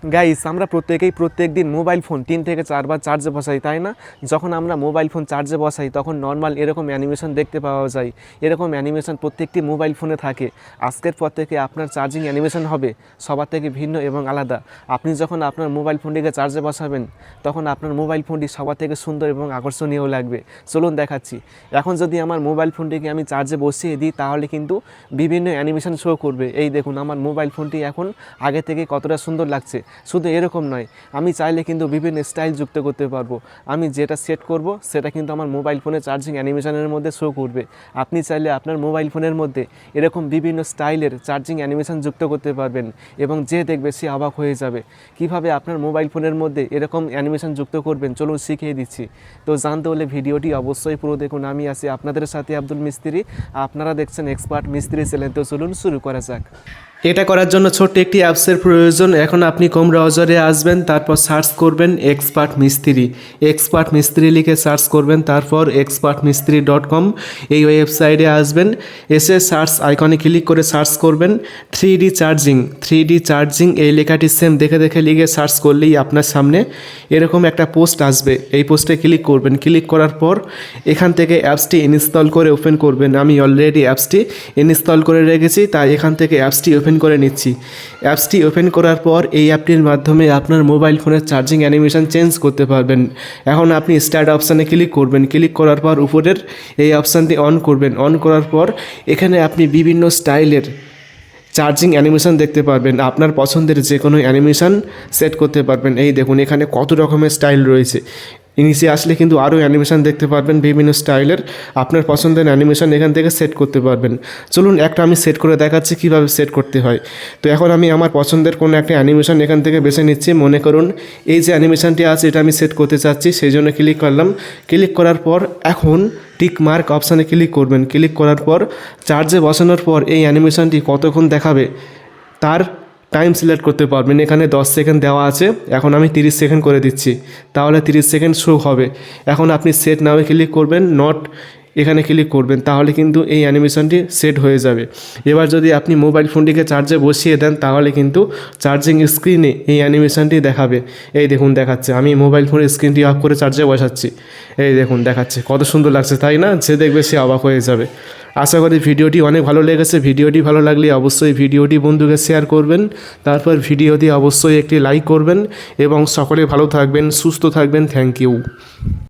Guys, আমরা প্রত্যেকদিন mobile phone 3 থেকে 4 বার চার্জে বসাই, তাই না? যখন আমরা মোবাইল ফোন চার্জে বসাই তখন নর্মাল এরকম অ্যানিমেশন দেখতে পাওয়া যায়। এরকম অ্যানিমেশন প্রত্যেকটি মোবাইল ফোনে থাকে। আজকের পর থেকে আপনার চার্জিং অ্যানিমেশন হবে সবার থেকে ভিন্ন এবং আলাদা। আপনি যখন আপনার মোবাইল ফোনটিকে চার্জে বসাবেন তখন আপনার মোবাইল ফোনটি সবার থেকে সুন্দর এবং আকর্ষণীয় লাগবে। চলুন দেখাচ্ছি। এখন যদি আমার মোবাইল ফোনটিকে আমি চার্জে বসিয়ে দিই তাহলে কিন্তু বিভিন্ন অ্যানিমেশন শো করবে। এই দেখুন আমার মোবাইল ফোনটি এখন আগে থেকে কতটা সুন্দর লাগছে। শুধু এরকম নয়, আমি চাইলে কিন্তু বিভিন্ন স্টাইল যুক্ত করতে পারবো। আমি যেটা সেট করব সেটা কিন্তু আমার মোবাইল ফোনে চার্জিং অ্যানিমেশনের মধ্যে শো করবে। আপনি চাইলে আপনার মোবাইল ফোনের মধ্যে এরকম বিভিন্ন স্টাইলের চার্জিং অ্যানিমেশন যুক্ত করতে পারবেন এবং যে দেখবে সে অবাক হয়ে যাবে। কিভাবে আপনার মোবাইল ফোনের মধ্যে এরকম অ্যানিমেশন যুক্ত করবেন চলুন শিখিয়ে দিচ্ছি। তো জানতে হলে ভিডিওটি অবশ্যই পুরো দেখুন। আমি আছি আপনাদের সাথে আব্দুল মিস্ত্রি, আপনারা দেখছেন এক্সপার্ট মিস্ত্রি চ্যানেল। তো চলুন শুরু করা যাক। এটা করার জন্য ছোট্ট একটি অ্যাপসের প্রয়োজন। এখন আপনি ক্রোম ব্রাউজারে আসবেন, তারপর সার্চ করবেন এক্সপার্ট মিস্ত্রি লিখে সার্চ করবেন, তারপর expertmistry.com এই ওয়েবসাইটে আসবেন। এসে সার্চ আইকনে ক্লিক করে সার্চ করবেন 3D চার্জিং এই লেখাটি সেম দেখে লিখে সার্চ করলেই আপনার সামনে এরকম একটা পোস্ট আসবে। এই পোস্টে ক্লিক করবেন। ক্লিক করার পর এখান থেকে অ্যাপসটি ইনস্টল করে ওপেন করবেন। আমি অলরেডি অ্যাপসটি ইনস্টল করে রেখেছি, তাই এখান থেকে অ্যাপসটি ওপেন করে নিচ্ছি। অ্যাপসটি ওপেন করার পর এই অ্যাপটির মাধ্যমে আপনার মোবাইল ফোনের চার্জিং অ্যানিমেশন চেঞ্জ করতে পারবেন। এখন আপনি স্টার্ট অপশানে ক্লিক করবেন। ক্লিক করার পর উপরের এই অপশানটি অন করবেন। অন করার পর এখানে আপনি বিভিন্ন স্টাইলের চার্জিং অ্যানিমেশন দেখতে পারবেন। আপনার পছন্দের যে কোনো অ্যানিমেশন সেট করতে পারবেন। এই দেখুন এখানে কত রকমের স্টাইল রয়েছে। নিচে আসলে কিন্তু আরও অ্যানিমেশন দেখতে পারবেন বিভিন্ন স্টাইলের। আপনার পছন্দের অ্যানিমেশন এখান থেকে সেট করতে পারবেন। চলুন একটা আমি সেট করে দেখাচ্ছি কীভাবে সেট করতে হয়। তো এখন আমি আমার পছন্দের কোনো একটা অ্যানিমেশন এখান থেকে বেছে নিচ্ছি। মনে করুন এই যে অ্যানিমেশনটি আছে এটা আমি সেট করতে চাচ্ছি, সেই জন্য ক্লিক করলাম। ক্লিক করার পর এখন টিক মার্ক অপশানে ক্লিক করবেন। ক্লিক করার পর চার্জে বসানোর পর এই অ্যানিমেশনটি কতক্ষণ দেখাবে তার টাইম সিলেক্ট করতে পারবেন। এখানে 10 সেকেন্ড দেওয়া আছে, এখন আমি 30 সেকেন্ড করে দিচ্ছি, তাহলে 30 সেকেন্ড শো হবে। এখন আপনি সেট নামে ক্লিক করবেন, নট এখানে ক্লিক করবেন, তাহলে কিন্তু এই অ্যানিমেশনটি সেট হয়ে যাবে। এবার যদি আপনি মোবাইল ফোনটিকে চার্জে বসিয়ে দেন তাহলে কিন্তু চার্জিং স্ক্রিনে এই অ্যানিমেশনটি দেখাবে। এই দেখুন দেখাচ্ছে। আমি মোবাইল ফোনের স্ক্রিনটি অফ করে চার্জে বসাচ্ছি, এই দেখুন দেখাচ্ছে। কত সুন্দর লাগছে তাই না? যে দেখবে সে অবাক হয়ে যাবে। আশা করি ভিডিওটি অনেক ভালো লেগেছে। ভিডিওটি ভালো লাগলে অবশ্যই ভিডিওটি বন্ধুকে শেয়ার করবেন, তারপর ভিডিওটি অবশ্যই একটি লাইক করবেন এবং সকলে ভালো থাকবেন, সুস্থ থাকবেন। Thank you.